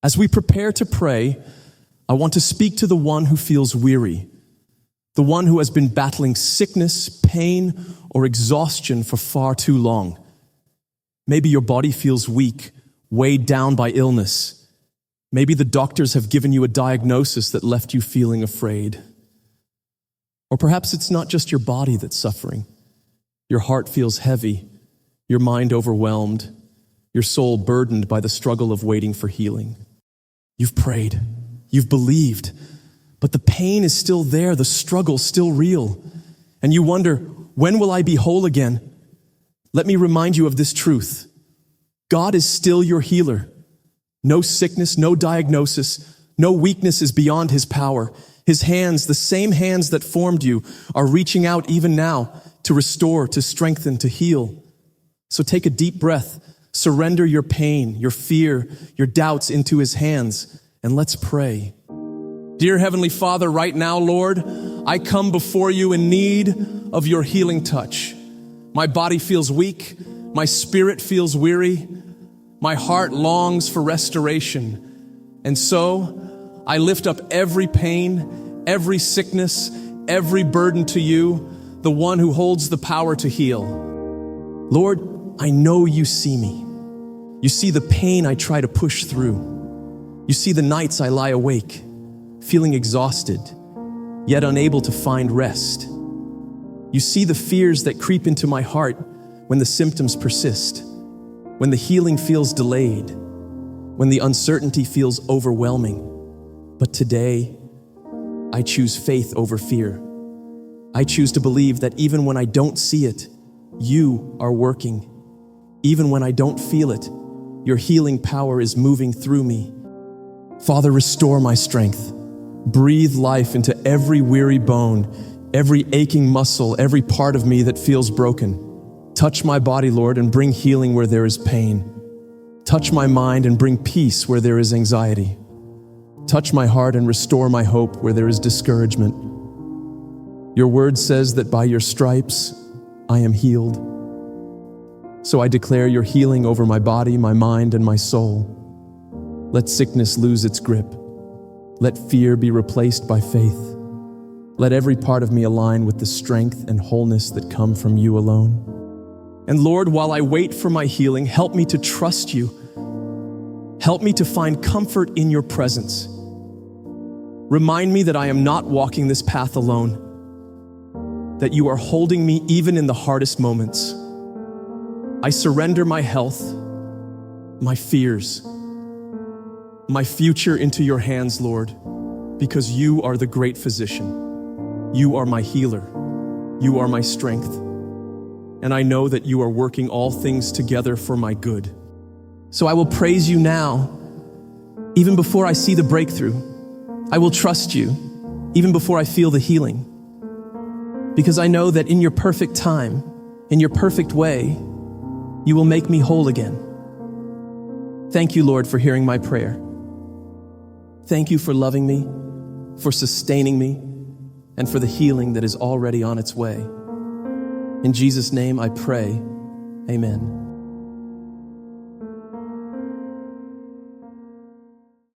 As we prepare to pray, I want to speak to the one who feels weary, the one who has been battling sickness, pain, or exhaustion for far too long. Maybe your body feels weak, weighed down by illness. Maybe the doctors have given you a diagnosis that left you feeling afraid. Or perhaps it's not just your body that's suffering. Your heart feels heavy, your mind overwhelmed, your soul burdened by the struggle of waiting for healing. You've prayed, you've believed, but the pain is still there, the struggle still real. And you wonder, when will I be whole again? Let me remind you of this truth. God is still your healer. No sickness, no diagnosis, no weakness is beyond his power. His hands, the same hands that formed you, are reaching out even now to restore, to strengthen, to heal. So take a deep breath, surrender your pain, your fear, your doubts into his hands, and let's pray. Dear Heavenly Father, right now, Lord, I come before you in need of your healing touch. My body feels weak, my spirit feels weary, my heart longs for restoration. And so, I lift up every pain, every sickness, every burden to you, the one who holds the power to heal. Lord, I know you see me. You see the pain I try to push through. You see the nights I lie awake, feeling exhausted, yet unable to find rest. You see the fears that creep into my heart when the symptoms persist, when the healing feels delayed, when the uncertainty feels overwhelming. But today, I choose faith over fear. I choose to believe that even when I don't see it, you are working. Even when I don't feel it, your healing power is moving through me. Father, restore my strength. Breathe life into every weary bone, every aching muscle, every part of me that feels broken. Touch my body, Lord, and bring healing where there is pain. Touch my mind and bring peace where there is anxiety. Touch my heart and restore my hope where there is discouragement. Your word says that by your stripes, I am healed. So I declare your healing over my body, my mind, and my soul. Let sickness lose its grip. Let fear be replaced by faith. Let every part of me align with the strength and wholeness that come from you alone. And Lord, while I wait for my healing, help me to trust you. Help me to find comfort in your presence. Remind me that I am not walking this path alone, that you are holding me even in the hardest moments. I surrender my health, my fears, my future into your hands, Lord, because you are the great physician. You are my healer. You are my strength. And I know that you are working all things together for my good. So I will praise you now, even before I see the breakthrough. I will trust you, even before I feel the healing. Because I know that in your perfect time, in your perfect way, you will make me whole again. Thank you, Lord, for hearing my prayer. Thank you for loving me, for sustaining me, and for the healing that is already on its way. In Jesus' name I pray, amen.